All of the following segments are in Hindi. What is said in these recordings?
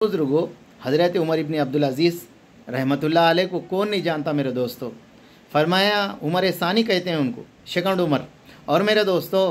बुजुर्गो हज़रत उमर इब्न अब्दुल अज़ीज़ रहमतुल्लाह अलैह को कौन नहीं जानता मेरे दोस्तों। फरमाया उमर सानी कहते हैं उनको, सेकंड उमर। और मेरे दोस्तों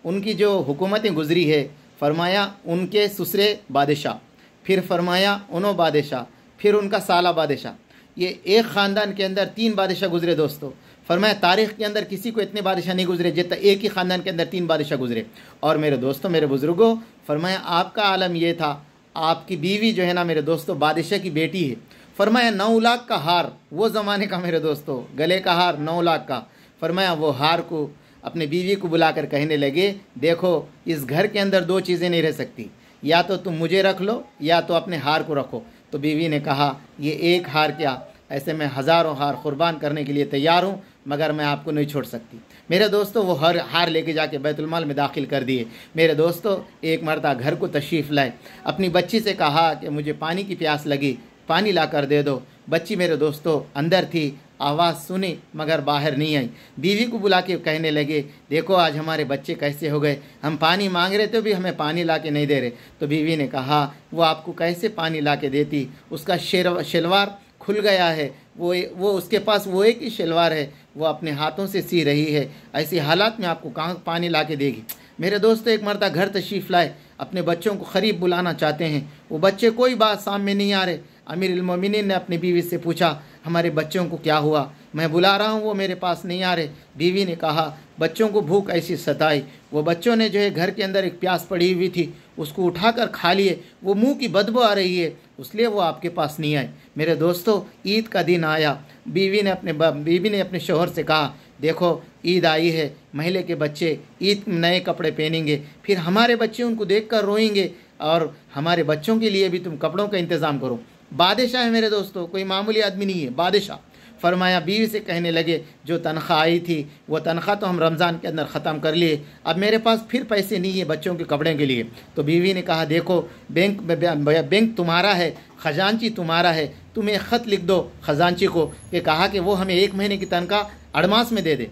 उनकी जो हुकूमतें गुजरी है, फरमाया उनके ससुरे बादशाह, फिर फरमाया उनो बादशाह, फिर उनका साला बादशाह। ये एक ख़ानदान के अंदर 3 बादशाह गुजरे दोस्तों। फरमाया तारीख़ के अंदर किसी को इतने बादशाह नहीं गुजरे जितना एक ही ख़ानदान के अंदर 3 बादशाह गुजरे। और मेरे दोस्तों मेरे बुज़ुर्गों, फरमाया आपका आलम ये था, आपकी बीवी जो है ना मेरे दोस्तों बादशाह की बेटी है। फरमाया 9 लाख का हार, वो ज़माने का मेरे दोस्तों, गले का हार 9 लाख का। फरमाया वो हार को अपने बीवी को बुलाकर कहने लगे, देखो इस घर के अंदर 2 चीज़ें नहीं रह सकती, या तो तुम मुझे रख लो या तो अपने हार को रखो। तो बीवी ने कहा ये एक हार क्या, ऐसे मैं हज़ारों हार कुर्बान करने के लिए तैयार हूँ, मगर मैं आपको नहीं छोड़ सकती। मेरे दोस्तों वो हर हार लेके जाके बैतुलमाल में दाखिल कर दिए। मेरे दोस्तों एक मर्दा घर को तशरीफ़ लाए, अपनी बच्ची से कहा कि मुझे पानी की प्यास लगी, पानी ला कर दे दो। बच्ची मेरे दोस्तों अंदर थी, आवाज़ सुनी मगर बाहर नहीं आई। बीवी को बुला के कहने लगे, देखो आज हमारे बच्चे कैसे हो गए, हम पानी मांग रहे थे भी हमें पानी ला के नहीं दे रहे। तो बीवी ने कहा वो आपको कैसे पानी ला के देती, उसका शलवार खुल गया है, वो उसके पास वो एक ही शलवार है, वो अपने हाथों से सी रही है, ऐसी हालात में आपको कहाँ पानी ला के देगी। मेरे दोस्तों एक मर्दा घर तशरीफ़ लाए, अपने बच्चों को क़रीब बुलाना चाहते हैं, वो बच्चे कोई बात सामने नहीं आ रहे। अमीरुल मोमिनीन ने अपनी बीवी से पूछा हमारे बच्चों को क्या हुआ, मैं बुला रहा हूँ वो मेरे पास नहीं आ रहे। बीवी ने कहा बच्चों को भूख ऐसी सताई, वो बच्चों ने जो है घर के अंदर एक प्यास पड़ी हुई थी उसको उठाकर खा लिए, वो मुंह की बदबू आ रही है इसलिए वो आपके पास नहीं आए। मेरे दोस्तों ईद का दिन आया, बीवी ने अपने शौहर से कहा देखो ईद आई है, महल्ले के बच्चे ईद नए कपड़े पहनेंगे, फिर हमारे बच्चे उनको देखकर रोएंगे और हमारे बच्चों के लिए भी तुम कपड़ों का इंतज़ाम करो। बादशाह है मेरे दोस्तों, कोई मामूली आदमी नहीं है, बादशाह। फरमाया बीवी से कहने लगे जो तनख्वाह आई थी वो तनख्वाह तो हम रमज़ान के अंदर ख़त्म कर लिए, अब मेरे पास फिर पैसे नहीं है बच्चों के कपड़े के लिए। तो बीवी ने कहा देखो बैंक तुम्हारा है, ख़जांची तुम्हारा है, तुम एक ख़त लिख दो ख़जांची को कि कहा कि वो हमें 1 महीने की तनख्वाह एडवांस में दे दे।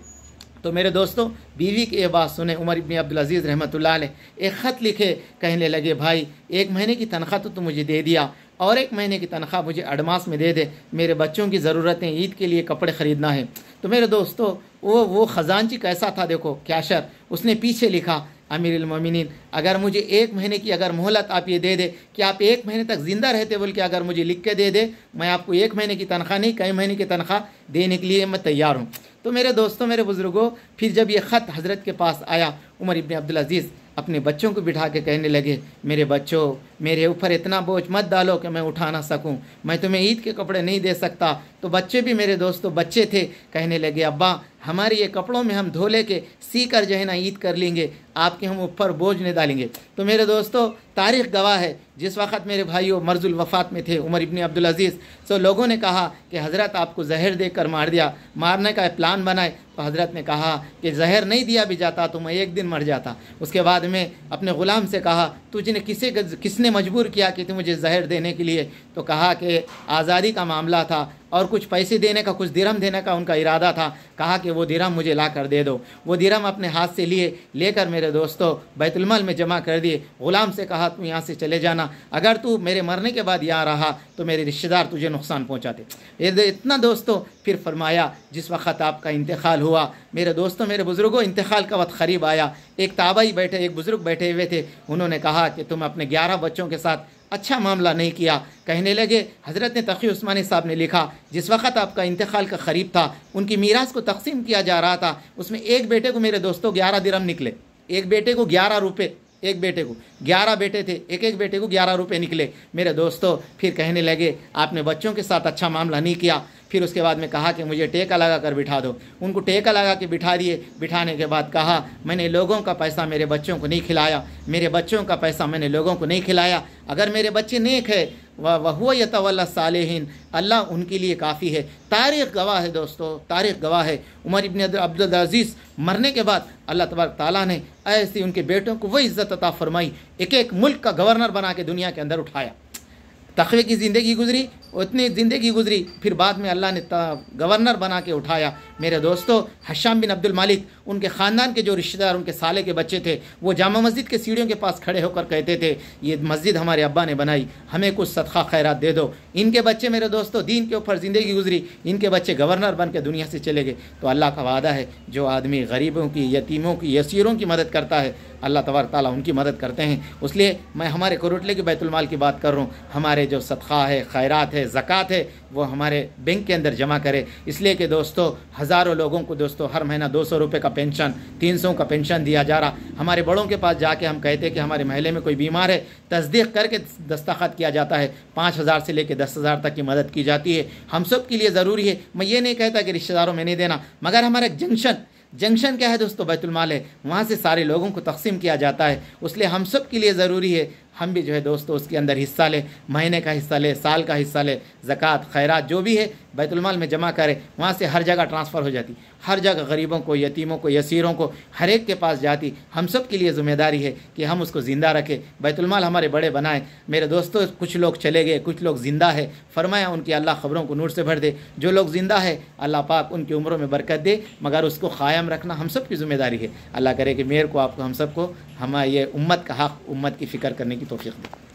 तो मेरे दोस्तों बीवी की ये बात सुने उमर इब्न अब्दुल अज़ीज़ रहमतुल्लाह अलैह एक ख़त लिखे, कहने लगे भाई 1 महीने की तनख्वाह तो तुम मुझे दे दिया और 1 महीने की तनख्वाह मुझे एडवांस में दे दे, मेरे बच्चों की ज़रूरतें ईद के लिए कपड़े ख़रीदना है। तो मेरे दोस्तों वो ख़जांची कैसा था देखो, कैशर, उसने पीछे लिखा अमीरुल मोमिनीन अगर मुझे 1 महीने की अगर मोहलत आप ये दे दे कि आप 1 महीने तक ज़िंदा रहते बोल के अगर मुझे लिख के दे दे, मैं आपको 1 महीने की तनख्वाह नहीं कई महीने की तनख्वाह देने के लिए मैं तैयार हूँ। तो मेरे दोस्तों मेरे बुज़ुर्गों फिर जब ये ख़त हज़रत के पास आया, उमर इब्न अब्दुल अज़ीज़ अपने बच्चों को बिठा के कहने लगे मेरे बच्चों मेरे ऊपर इतना बोझ मत डालो कि मैं उठा ना सकूं, मैं तुम्हें ईद के कपड़े नहीं दे सकता। तो बच्चे भी मेरे दोस्तों बच्चे थे, कहने लगे अब्बा हमारे ये कपड़ों में हम धो लेके सी कर जो है ना ईद कर लेंगे, आपके हम ऊपर बोझ नहीं डालेंगे। तो मेरे दोस्तों तारीख़ गवाह है, जिस वक़्त मेरे भाइयों मर्जुल वफ़ात में थे उमर इब्न अब्दुल अज़ीज़, तो लोगों ने कहा कि हज़रत आपको जहर देकर मार दिया, मारने का प्लान बनाए। तो हज़रत ने कहा कि जहर नहीं दिया भी जाता तो मैं 1 दिन मर जाता। उसके बाद में अपने ग़ुलाम से कहा तुझने किसने मजबूर किया कि मुझे जहर देने के लिए। तो कहा कि आज़ादी का मामला था और कुछ पैसे देने का, कुछ दिरहम देने का उनका इरादा था। कहा कि वो दिरहम मुझे ला कर दे दो। वो दिरहम अपने हाथ से लेकर मेरे दोस्तों बैतुलमाल में जमा कर दिए। ग़ुलाम से कहा तू यहाँ से चले जाना, अगर तू मेरे मरने के बाद यहाँ रहा तो मेरे रिश्तेदार तुझे नुकसान पहुँचाते। इतना दोस्तों फिर फरमाया जिस वक़्त आपका इंतकाल हुआ मेरे दोस्तों मेरे बुज़ुर्गों, इंतकाल का वक्त करीब आया, एक ताबाई बैठे, एक बुज़ुर्ग बैठे हुए थे, उन्होंने कहा कि तुम अपने 11 बच्चों के साथ अच्छा मामला नहीं किया। कहने लगे हज़रत ने तक़ी उस्मानी साहब ने लिखा जिस वक़्त आपका इंतकाल का करीब था उनकी मीरास को तकसीम किया जा रहा था, उसमें एक बेटे को मेरे दोस्तों 11 दिरहम निकले, एक बेटे को 11 रुपये, एक बेटे को 11 बेटे थे, एक बेटे को 11 रुपये निकले। मेरे दोस्तों फिर कहने लगे आपने बच्चों के साथ अच्छा मामला नहीं किया। फिर उसके बाद में कहा कि मुझे टेका लगा कर बिठा दो, उनको टेका लगा के बिठा दिए। बिठाने के बाद कहा मैंने लोगों का पैसा मेरे बच्चों को नहीं खिलाया, मेरे बच्चों का पैसा मैंने लोगों को नहीं खिलाया, अगर मेरे बच्चे नेक है वह यतवल्ला सालिहीन, अल्लाह उनके लिए काफ़ी है। तारीख़ गवाह है दोस्तों, तारीख़ गवाह है। उमर इब्न अब्दुल अज़ीज़ मरने के बाद अल्लाह तबारक ताला ने ऐसे उनके बेटों को वही इज़्ज़त अता फरमाई, एक मुल्क का गवर्नर बना के दुनिया के अंदर उठाया। तक़वे की ज़िंदगी गुजरी, उतनी ज़िंदगी गुजरी, फिर बाद में अल्लाह ने गवर्नर बना के उठाया। मेरे दोस्तों, हशाम बिन अब्दुल मालिक, उनके ख़ानदान के जो रिश्तेदार, उनके साले के बच्चे थे, वो जामा मस्जिद के सीढ़ियों के पास खड़े होकर कहते थे, ये मस्जिद हमारे अब्बा ने बनाई, हमें कुछ सदका खैरात दे दो। इनके बच्चे मेरे दोस्तों दीन के ऊपर ज़िंदगी गुजरी, इनके बच्चे गवर्नर बन के दुनिया से चले गए। तो अल्लाह का वादा है, जो आदमी गरीबों की, यतीमों की, यसीरों की मदद करता है, अल्लाह तबारक ताला उनकी मदद करते हैं। इसलिए मैं हमारे कोरोटले के बैतुल माल की बात कर रहा हूँ। हमारे जो सदका है, खैरात है, ज़कात है, वो हमारे बैंक के अंदर जमा करें। इसलिए कि दोस्तों हज़ारों लोगों को दोस्तों हर महीना 200 रुपये का पेंशन, 300 का पेंशन दिया जा रहा। हमारे बड़ों के पास जाके हम कहते हैं कि हमारे महल्ले में कोई बीमार है, तस्दीक करके दस्तखत किया जाता है, 5,000 से लेकर 10,000 तक की मदद की जाती है। हम सब के लिए ज़रूरी है। मैं ये नहीं कहता कि रिश्तेदारों में नहीं देना, मगर हमारा जंक्शन क्या है दोस्तों, बैतुल माल है, वहाँ से सारे लोगों को तकसीम किया जाता है। इसलिए हम सब के लिए ज़रूरी है हम भी जो है दोस्तों उसके अंदर हिस्सा ले, महीने का हिस्सा ले, साल का हिस्सा ले, ज़कात खैरात जो भी है बैतुल माल में जमा करें। वहाँ से हर जगह ट्रांसफ़र हो जाती, हर जगह गरीबों को, यतीमों को, यसीरों को, हर एक के पास जाती। हम सब के लिए ज़िम्मेदारी है कि हम उसको ज़िंदा रखें, बैतुल माल हमारे बड़े बनाएं। मेरे दोस्तों, कुछ लोग चले गए, कुछ लोग ज़िंदा है, फरमाया उनकी अल्लाह ख़बरों को नूर से भर दे। जो लोग ज़िंदा है अल्लाह पाक उनकी उम्रों में बरकत दे, मगर उसको क़ायम रखना हम सब की ज़िम्मेदारी है। अल्लाह करे कि मेरे को, आपको, हम सबको, हमारे ये उम्मत का हक़, उम्मत की फ़िक्र करने की तौफ़ीक़ दे।